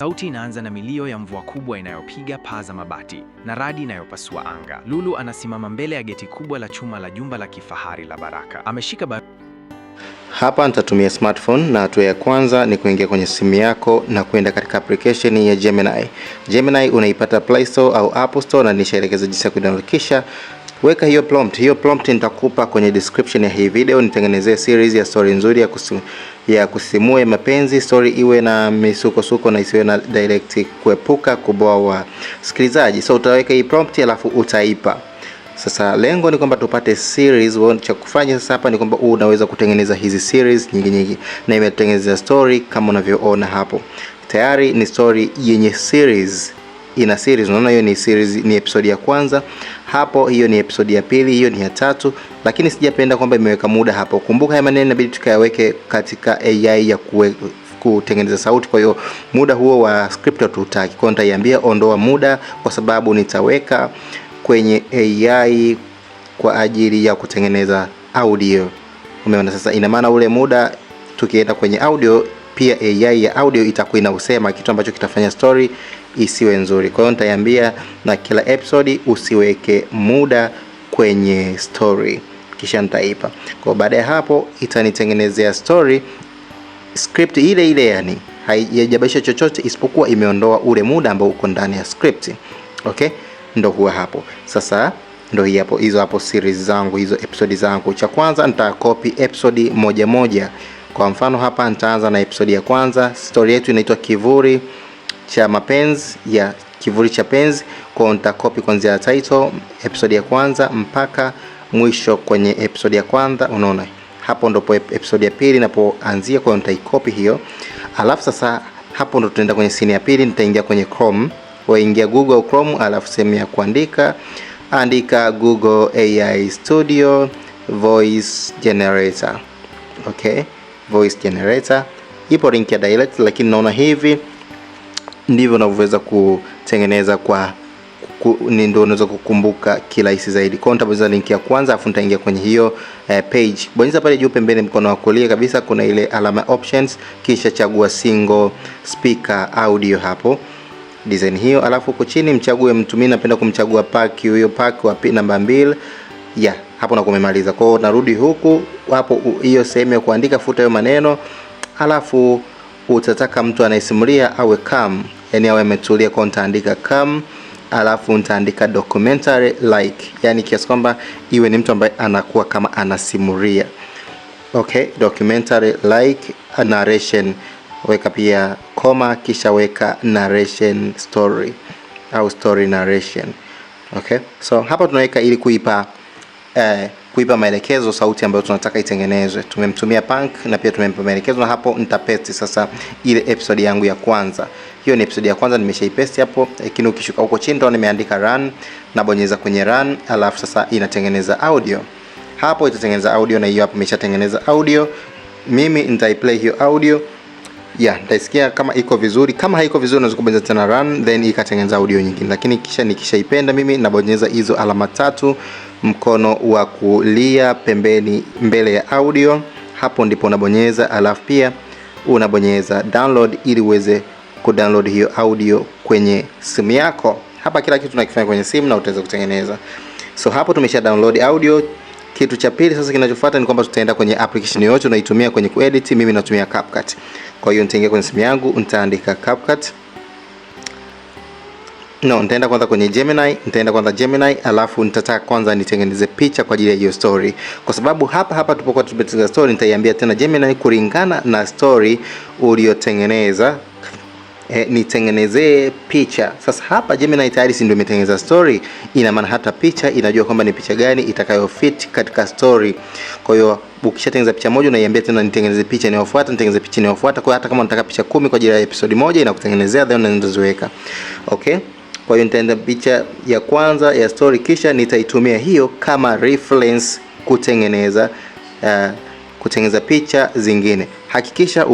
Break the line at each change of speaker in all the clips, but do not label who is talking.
Sauti inaanza na milio ya mvua kubwa inayopiga paa za mabati na radi inayopasua anga. Lulu anasimama mbele ya geti kubwa la chuma la jumba la kifahari la Baraka. Ameshika
Hapa nitatumia smartphone na hatua ya kwanza ni kuingia kwenye simu yako na kwenda katika application ya Gemini. Gemini unaipata Play Store au Apple Store na nishaelekeza jinsi ya kudownload, kisha weka hiyo prompt. Hiyo prompt nitakupa kwenye description ya hii video. Nitengenezee series ya story nzuri ya kusimua mapenzi, story iwe na misukosuko na isiwe na direct, kuepuka kuboa wasikilizaji. So utaweka hii prompt alafu utaipa. Sasa lengo ni kwamba tupate series. Cha kufanya sasa hapa ni kwamba unaweza kutengeneza hizi series nyingi na imetengeneza story kama unavyoona hapo. Tayari ni story yenye series. Ina series, unaona hiyo ni series, ni episode ya kwanza. Hapo hiyo ni episode ya pili, hiyo ni ya tatu, lakini sijapenda kwamba imeweka muda hapo. Kumbuka haya maneno inabidi tukayaweke katika AI ya kutengeneza sauti, kwa hiyo muda huo wa script tutaki. Kwa hiyo nitaiambia ondoa muda kwa sababu nitaweka kwenye AI kwa ajili ya kutengeneza audio. Umeona sasa, ina maana ule muda tukienda kwenye audio pia AI ya audio itakuwa inausema kitu ambacho kitafanya story isiwe nzuri. Kwa hiyo nitaiambia na kila episode usiweke muda kwenye story, kisha nitaipa. Kwa baada ya hapo itanitengenezea story script ile ile, yani haijabadilisha chochote isipokuwa imeondoa ule muda ambao uko ndani ya script. Okay, ndio huwa hapo. Sasa ndio hii hapo, hizo hapo series zangu, hizo episode zangu. Cha kwanza nitacopy episode moja. Kwa mfano hapa nitaanza na episode ya kwanza. Story yetu inaitwa Kivuli cha Mapenzi, ya Kivuli cha Penzi. Kwa nitacopy kuanzia title episode ya kwanza mpaka mwisho kwenye episode ya kwanza. Unaona hapo ndipo episode ya pili inapoanzia, kwa nitaicopy hiyo. Alafu sasa hapo ndo tunaenda kwenye scene ya pili. Nitaingia kwenye Chrome, waingia Google au Chrome, alafu sehemu ya kuandika andika Google AI Studio Voice Generator. Okay, Voice Generator ipo link ya direct, lakini naona hivi ndivyo unavyoweza kutengeneza kwa ndio unaweza kukumbuka kirahisi zaidi. Kwa nitabonyeza link ya kwanza afu nitaingia kwenye hiyo page. Bonyeza pale juu pembeni mkono wa kulia kabisa kuna ile alama options, kisha chagua single speaker audio hapo design hiyo, alafu huko chini mchague mtu. Mimi napenda kumchagua pack, hiyo pack wa namba 2. Hapo na kumemaliza. Kwa hiyo narudi huku hapo, hiyo sehemu ya kuandika, futa hiyo maneno, alafu utataka mtu anayesimulia awe calm, yani awe ametulia. Kwa nitaandika calm, alafu nitaandika documentary like, yani kiasi kwamba iwe ni mtu ambaye anakuwa kama anasimulia. Okay, documentary like a narration, weka pia koma, kisha weka narration story au story narration. Okay, so hapa tunaweka ili kuipa maelekezo sauti ambayo tunataka itengenezwe. Tumemtumia Punk na pia tumempa maelekezo, na hapo nitapaste sasa ile episode yangu ya kwanza. Hiyo ni episode ya kwanza, nimeshaipaste hapo, lakini ukishuka huko chini ndo nimeandika run, na bonyeza kwenye run, alafu sasa inatengeneza audio. Hapo itatengeneza audio, na hiyo hapo imeshatengeneza audio. Mimi nitaiplay hiyo audio. Nitaisikia kama iko vizuri. Kama haiko vizuri unaweza kubonyeza tena run, then ikatengeneza audio nyingine. Lakini kisha nikishaipenda mimi nabonyeza hizo alama 3 mkono wa kulia pembeni mbele ya audio. Hapo ndipo unabonyeza, alafu pia unabonyeza download ili uweze kudownload hiyo audio kwenye simu yako. Hapa kila kitu tunakifanya kwenye simu na utaweza kutengeneza. So hapo tumesha download audio. Kitu cha pili sasa kinachofuata ni kwamba tutaenda kwenye application yoyote unaitumia kwenye kuedit. Mimi natumia CapCut. Kwa hiyo nitaingia kwenye simu yangu, nitaandika CapCut. Nitaenda kwanza kwenye Gemini, alafu nitataka kwanza nitengeneze picha kwa ajili ya hiyo story. Kwa sababu hapa tupokuwa tumetengeneza story, nitaiambia tena Gemini kulingana na story uliyotengeneza nitengenezee picha. Sasa hapa Gemini tayari si ndio imetengeneza story, ina maana hata picha inajua kwamba ni picha gani itakayofit katika story. Kwa hiyo ukishatengeneza picha moja unaiambia tena nitengeneze picha inayofuata, nitengeneze picha inayofuata. Kwa hiyo hata kama unataka picha 10 kwa ajili ya episode moja inakutengenezea, then unaziweka. Okay, kwa hiyo nitaenda picha ya kwanza ya story, kisha nitaitumia hiyo kama reference kutengeneza picha zingine. Hakikisha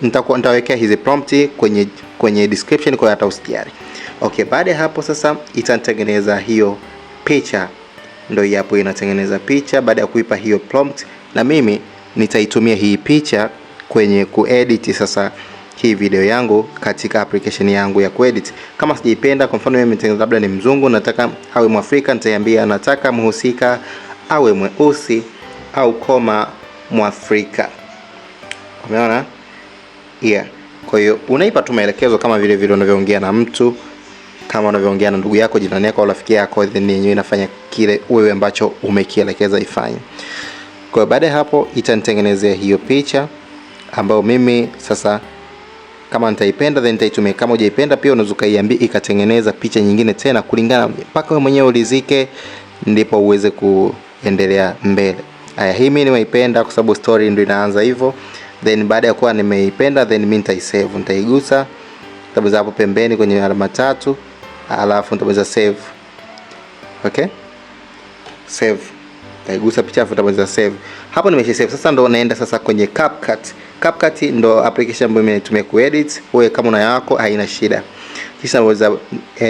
nitawekea hizi prompt kwenye description kwa hata usikiari. Okay, baada ya hapo sasa itatengeneza hiyo picha. Ndio hapo inatengeneza picha baada ya kuipa hiyo prompt, na mimi nitaitumia hii picha kwenye kuedit sasa hii video yangu katika application yangu ya kuedit. Kama sijaipenda, kwa mfano mimi labda ni mzungu, nataka awe Mwafrika, nitaiambia nataka mhusika awe mweusi au koma Mwafrika. Umeona? Yeah. Kwa hiyo unaipa tu maelekezo kama vile vile unavyoongea na mtu, kama unavyoongea na ndugu yako, jirani yako au rafiki yako, then yenyewe inafanya kile wewe ambacho umekielekeza ifanye. Kwa hiyo baada ya hapo itanitengenezea hiyo picha ambayo mimi sasa kama nitaipenda then nitaitumia. Kama hujaipenda pia unaweza kaiambia ikatengeneza picha nyingine tena kulingana mpaka wewe mwenyewe ulizike, ndipo uweze kuendelea mbele. Haya, hii mimi nimeipenda kwa sababu story ndio inaanza hivyo. Then baada ya kuwa nimeipenda, then mimi nitaisave, nitaigusa, nitabonyeza hapo pembeni kwenye alama tatu, alafu nitabonyeza save. Okay? Save. Nitaigusa picha afu nitabonyeza save. Hapo nimesha save. Sasa ndo naenda sasa kwenye CapCut. CapCut ndo application ambayo mimi natumia kuedit. Wewe kama una yako haina shida. Kisha nitabonyeza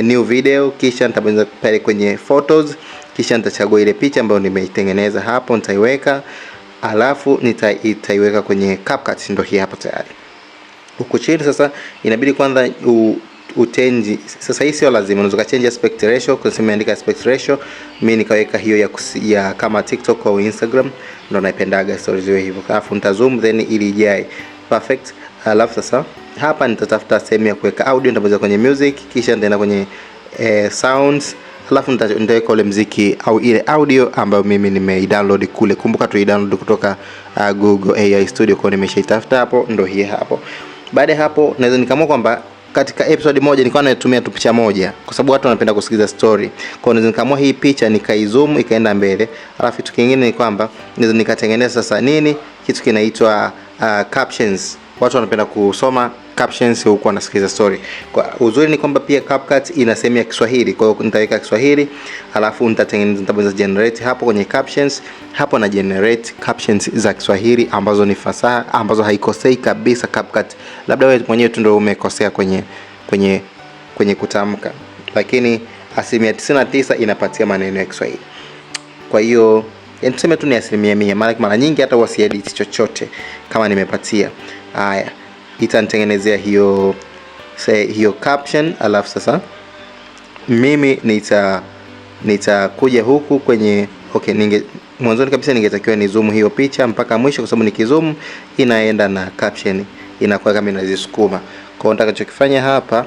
new video, kisha nitabonyeza pale kwenye photos, kisha nitachagua ile picha ambayo nimeitengeneza hapo, nitaiweka. Alafu nitaiweka kwenye CapCut, ndio hii hapa tayari. Huko chini sasa inabidi kwanza utenji. Sasa hii sio lazima, unaweza change aspect ratio, kwa sababu imeandika aspect ratio, mimi nikaweka hiyo ya kama TikTok au Instagram, ndio naipendaga stories hiyo hivyo. Alafu nitazoom then ili ijae perfect. Alafu sasa hapa nitatafuta sehemu ya kuweka audio, nitabonyeza kwenye music, kisha nitaenda kwenye sounds. Alafu nitaweka ule muziki au ile audio ambayo mimi nimeidownload kule. Kumbuka tu download kutoka Google AI Studio, kwa nimeshaitafuta hapo, ndio hii hapo. Baada ya hapo naweza nikamua kwamba katika episode moja nilikuwa natumia tu picha moja kwa sababu watu wanapenda kusikiza story. Kwa hiyo naweza nikamua hii picha nikaizoom ikaenda mbele. Alafu kitu kingine ni kwamba naweza nikatengeneza sasa kitu kinaitwa captions. Watu wanapenda kusoma captions huko wanasikiliza story. Kwa uzuri ni kwamba pia CapCut ina sehemu ya Kiswahili. Kwa hiyo nitaweka Kiswahili, alafu nitabonyeza generate hapo kwenye captions. Hapo na generate captions za Kiswahili ambazo ni fasaha, ambazo haikosei kabisa CapCut. Labda wewe mwenyewe tu ndio umekosea kwenye kutamka. Lakini 99% inapatia maneno ya Kiswahili. Kwa hiyo tuseme tu ni 100%. Mara nyingi hata wasiedit chochote kama nimepatia. Haya, itanitengenezea hiyo caption. Alafu sasa mimi nitakuja huku kwenye mwanzoni kabisa ningetakiwa ni zoom hiyo picha mpaka mwisho, kwa sababu nikizoom inaenda na caption inakuwa kama inazisukuma. Kwa hiyo nitakachokifanya hapa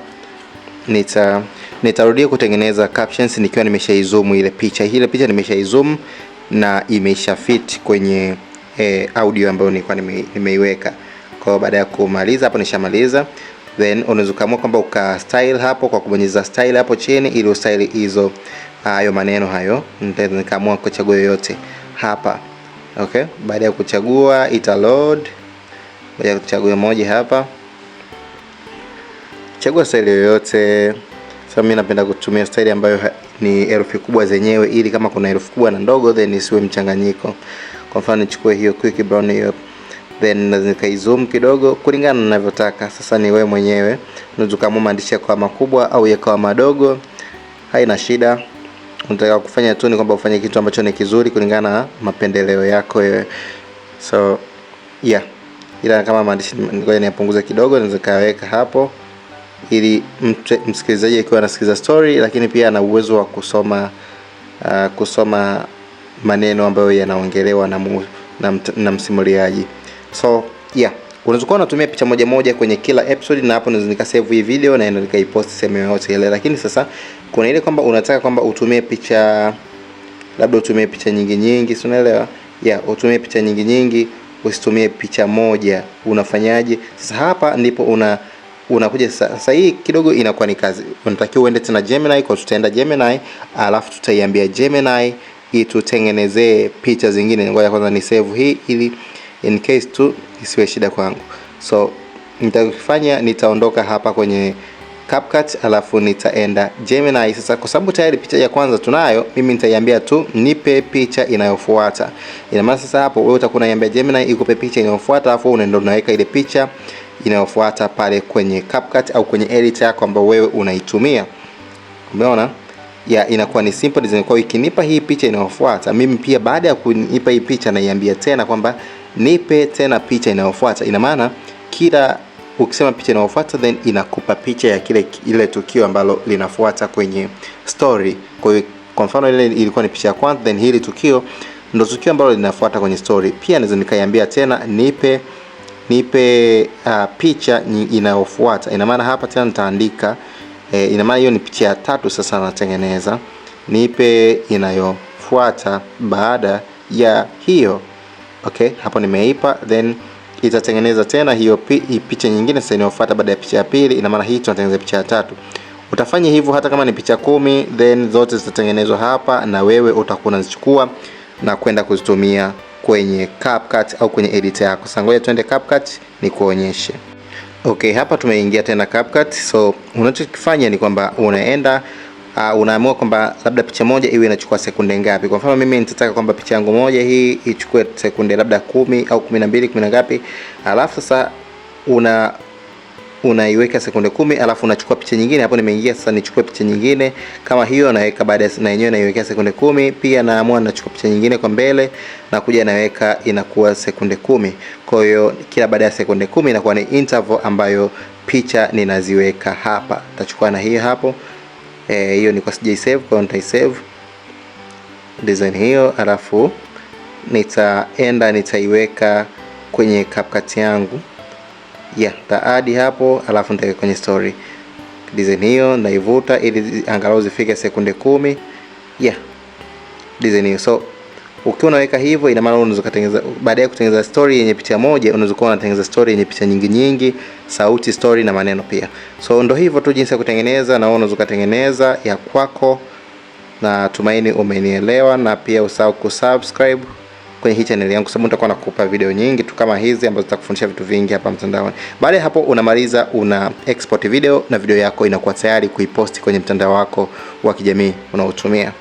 nitarudia kutengeneza captions nikiwa nimeshaizoom ile picha. Ile picha nimeshaizoom na imesha fit kwenye audio ambayo nilikuwa nimeiweka. Kwa baada ya kumaliza hapo, nishamaliza, then unaweza kuamua kwamba uka style hapo kwa kubonyeza style hapo chini ili ustayle hizo hayo maneno hayo. Nikaamua kuchagua yoyote hapa. Okay, baada ya kuchagua ita load. Baada ya kuchagua moja hapa, chagua style yoyote. Sasa mimi napenda kutumia style ambayo ni herufi kubwa zenyewe, ili kama kuna herufi kubwa na ndogo then isiwe mchanganyiko. Kwa mfano nichukue hiyo quick brown hiyo, then nikaizoom kidogo kulingana na ninavyotaka. Sasa ni wewe mwenyewe, unaweza kama maandishi yako makubwa au yakawa madogo, haina shida. Unataka kufanya tu ni kwamba ufanye kitu ambacho ni kizuri kulingana na mapendeleo yako wewe. So yeah, ila kama maandishi ngoja niyapunguze kidogo, naweza kaweka hapo ili msikilizaji akiwa anasikiliza story, lakini pia ana uwezo wa kusoma maneno ambayo yanaongelewa na msimuliaji. So yeah, unaweza kuwa unatumia picha moja kwenye kila episode, na hapo naweza nikasave hii video na nikaipost sehemu yoyote ile. Lakini sasa kuna ile kwamba unataka kwamba utumie picha, labda utumie picha nyingi, si unaelewa? Yeah, utumie picha nyingi, usitumie picha moja. Unafanyaje? Sasa hapa ndipo unakuja sasa hii kidogo inakuwa ni kazi. Unatakiwa uende tena Gemini, kwa tutaenda Gemini, alafu tutaiambia Gemini itutengenezee picha zingine. Ngoja kwanza ni save hii ili in case tu isiwe shida kwangu. So nitakufanya, nitaondoka hapa kwenye CapCut, alafu nitaenda Gemini. Sasa kwa sababu tayari picha ya kwanza tunayo, mimi nitaiambia tu nipe picha inayofuata. Ina maana sasa hapo wewe utakuwa unaiambia Gemini ikupe picha inayofuata, alafu unaenda unaweka ile picha inayofuata pale kwenye CapCut au kwenye edit yako ambayo wewe unaitumia. Umeona? Ya inakuwa ni simple design. Kwa hiyo ikinipa hii picha inayofuata, mimi pia baada ya kunipa hii picha naiambia tena kwamba nipe tena picha inayofuata. Ina maana kila ukisema picha inayofuata, then inakupa picha ya ile tukio ambalo linafuata kwenye story. Kwa hiyo kwa mfano ile ilikuwa ni picha ya kwanza, then hili tukio ndo tukio ambalo linafuata kwenye story. Pia naweza nikaiambia tena nipe picha inayofuata. Ina maana hapa tena nitaandika ina maana hiyo ni picha ya 3 sasa natengeneza. Nipe inayofuata baada ya hiyo. Okay, hapo nimeipa, then itatengeneza tena hiyo picha nyingine sasa inayofuata baada ya picha ya pili. Ina maana hii tunatengeneza picha ya 3. Utafanya hivyo hata kama ni picha 10, then zote zitatengenezwa hapa na wewe utakuwa unazichukua na kwenda kuzitumia kwenye CapCut au kwenye editor yako. Sasa ngoja tuende CapCut nikuonyeshe. Okay, hapa tumeingia tena CapCut. So unachokifanya ni kwamba unaenda unaamua kwamba labda picha moja iwe inachukua sekunde ngapi. Kwa mfano mimi nitataka kwamba picha yangu moja hii ichukue sekunde labda 10 au 12, 10 ngapi. Alafu sasa unaiweka sekunde 10, alafu unachukua picha nyingine. Hapo nimeingia sasa nichukue picha nyingine kama hiyo, naweka baada na yenyewe naiwekea sekunde 10. Pia naamua nachukua picha nyingine kwa mbele na kuja naweka inakuwa sekunde 10. Kwa hiyo kila baada ya sekunde 10 inakuwa ni interval ambayo picha ninaziweka hapa. Nitachukua na hiyo hapo. Hiyo ni kwa save, kwa nitaisave design hiyo, alafu nitaiweka kwenye CapCut yangu. Taadi hapo, alafu nitaweka kwenye story design hiyo, naivuta ili angalau zifike sekunde 10. Design hiyo. So ukiwa unaweka hivyo, ina maana unaweza kutengeneza baada ya kutengeneza story yenye picha moja, unaweza kuwa unatengeneza story yenye picha nyingi, sauti, story na maneno pia. So ndio hivyo tu jinsi ya kutengeneza, na unaweza kutengeneza ya kwako, na tumaini umenielewa. Na pia usahau kusubscribe kwenye hii channel yangu, sababu nitakuwa nakupa video nyingi tu kama hizi ambazo zitakufundisha vitu vingi hapa mtandaoni. Baada ya hapo unamaliza, una export video na video yako inakuwa tayari kuiposti kwenye mtandao wako wa kijamii unaotumia.